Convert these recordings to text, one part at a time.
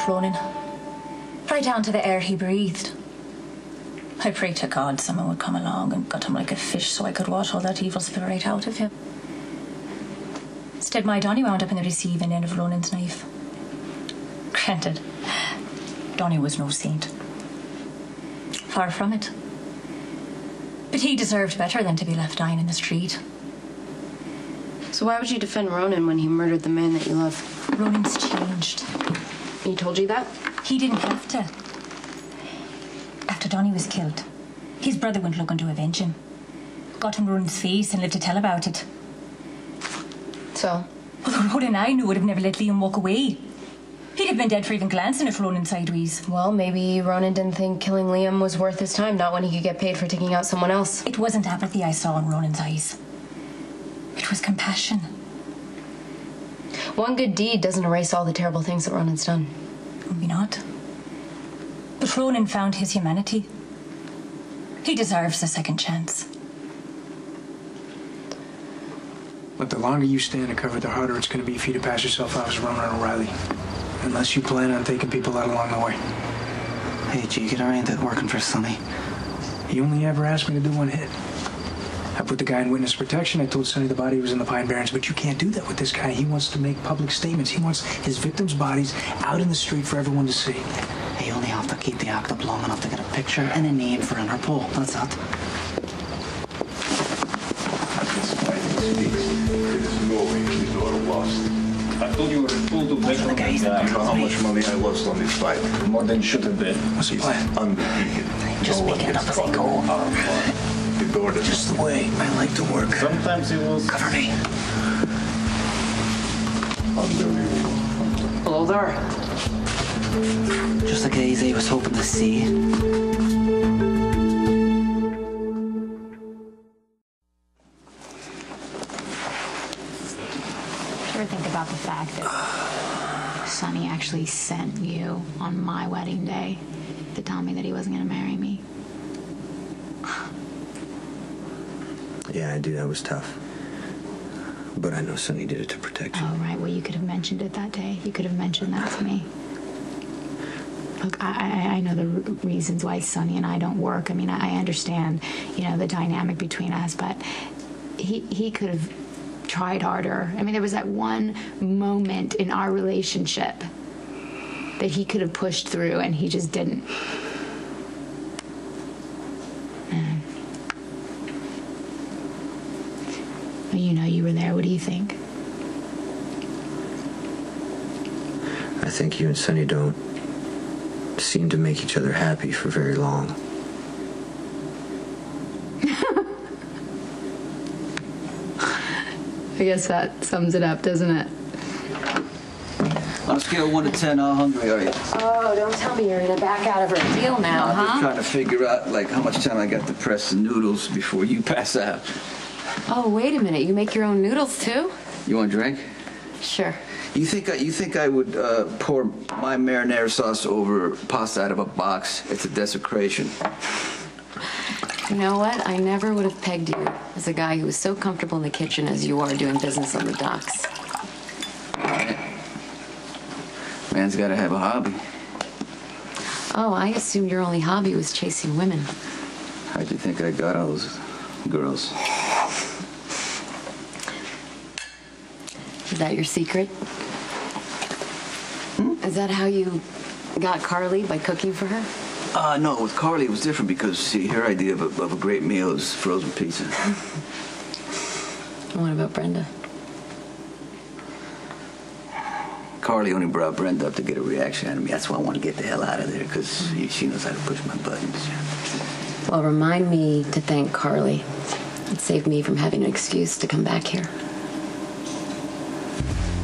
with Ronan. Right down to the air he breathed. I prayed to God someone would come along and gut him like a fish so I could wash all that evil spirit out of him. Instead, my Donnie wound up in the receiving end of Ronan's knife. Granted, Donnie was no saint. Far from it. But he deserved better than to be left dying in the street. So why would you defend Ronan when he murdered the man that you love? Ronan's changed. He told you that? He didn't have to. After Donnie was killed, his brother went looking to avenge him. Got in Ronan's face and lived to tell about it. So? Although Ronan I knew would have never let Liam walk away. He'd have been dead for even glancing at Ronan sideways. Well, maybe Ronan didn't think killing Liam was worth his time, not when he could get paid for taking out someone else. It wasn't apathy I saw in Ronan's eyes. It was compassion. One good deed doesn't erase all the terrible things that Ronan's done. Maybe not. But Ronan found his humanity. He deserves a second chance. But the longer you stay undercover, the harder it's going to be for you to pass yourself off as Ronan O'Reilly. Unless you plan on taking people out along the way. Hey, G, get oriented working for Sonny. He only ever asked me to do one hit. I put the guy in witness protection. I told Sonny the body was in the Pine Barrens, but you can't do that with this guy. He wants to make public statements. He wants his victims' bodies out in the street for everyone to see. Hey, you only have to keep the act up long enough to get a picture and a name for Interpol. That's it. I thought you were full to back on the guy. I know how much money I lost on this fight. More than should have been. What's the plan? Undefeated. Just make it up as they go. Just the way I like to work. Sometimes it was... Cover me. Unbelievable. Hello there. Just the case I was hoping to see. Ever think about the fact that Sonny actually sent you on my wedding day to tell me that he wasn't going to marry me? Yeah, I do. That was tough. But I know Sonny did it to protect you. Oh, right. Well, you could have mentioned it that day. You could have mentioned that to me. Look, I know the reasons why Sonny and I don't work. I mean, I understand, you know, the dynamic between us, but he could have tried harder. I mean, there was that one moment in our relationship that he could have pushed through, and he just didn't. Well, you know, you were there. What do you think? I think you and Sonny don't seem to make each other happy for very long. I guess that sums it up, doesn't it? On a scale of 1 to 10, how hungry are you? Oh, don't tell me you're gonna back out of her deal now, I'm just huh? trying to figure out, like, how much time I got to press the noodles before you pass out. Oh, wait a minute. You make your own noodles, too? You want a drink? Sure. You think I would pour my marinara sauce over pasta out of a box? It's a desecration. You know what? I never would have pegged you as a guy who was so comfortable in the kitchen as you are doing business on the docks. All right. Man's got to have a hobby. Oh, I assumed your only hobby was chasing women. How'd you think I got all those girls? Is that your secret? Is that how you got Carly, by cooking for her? No, with Carly it was different because, see, her idea of a great meal is frozen pizza. What about Brenda? Carly only brought Brenda up to get a reaction out of me. That's why I want to get the hell out of there, because she knows how to push my buttons. Well, remind me to thank Carly. It saved me from having an excuse to come back here.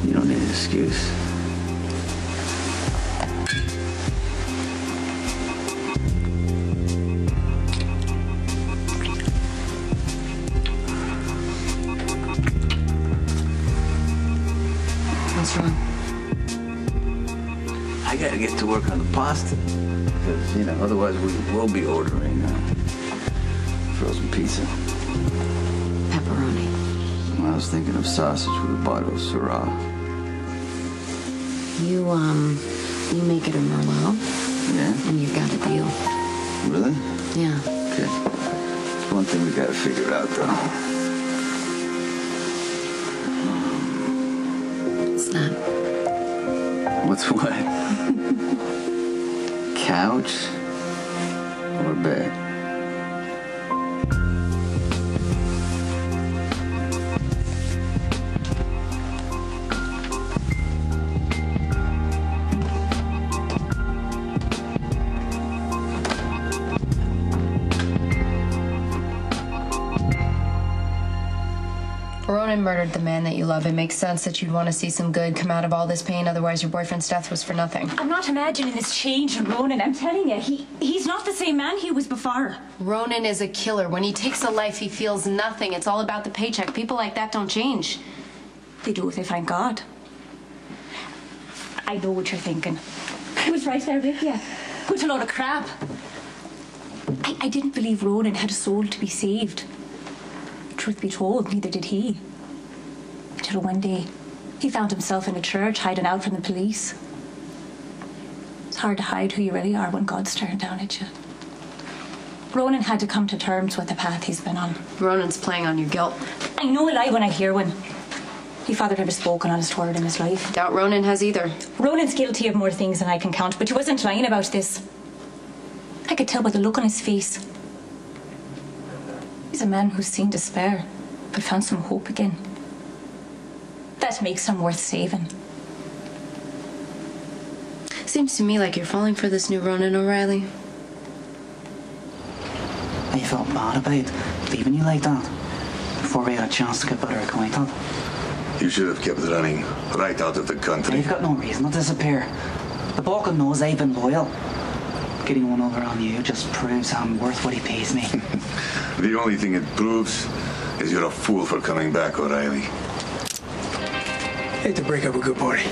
You don't need an excuse. What's wrong? I gotta get to work on the pasta. Because, you know, otherwise we will be ordering frozen pizza. Pepperoni. Well, I was thinking of sausage with a bottle of Syrah. You, You make it a Merlot, Yeah? and you've got a deal. Really? Yeah. Okay. One thing we gotta figure out, though. What's that? What's what? Couch or bed? Ronan murdered the man that you love. It makes sense that you'd want to see some good come out of all this pain, otherwise your boyfriend's death was for nothing. I'm not imagining this change in Ronan. I'm telling you, he's not the same man he was before. Ronan is a killer. When he takes a life, he feels nothing. It's all about the paycheck. People like that don't change. They do if they find God. I know what you're thinking. I was right there with you. What a load of crap. I didn't believe Ronan had a soul to be saved. Truth be told, neither did he. Until one day, he found himself in a church hiding out from the police. It's hard to hide who you really are when God's staring down at you. Ronan had to come to terms with the path he's been on. Ronan's playing on your guilt. I know a lie when I hear one. Your father never spoke an honest word in his life. Doubt Ronan has either. Ronan's guilty of more things than I can count, but he wasn't lying about this. I could tell by the look on his face. He's a man who's seen despair, but found some hope again. That makes him worth saving. Seems to me like you're falling for this new Ronan O'Reilly. I felt bad about leaving you like that before we had a chance to get better acquainted. You should have kept running right out of the country. I've got no reason to disappear. The Balkan knows I've been loyal. Getting one over on you just proves I'm worth what he pays me. The only thing it proves is you're a fool for coming back, O'Reilly. Hate to break up a good party.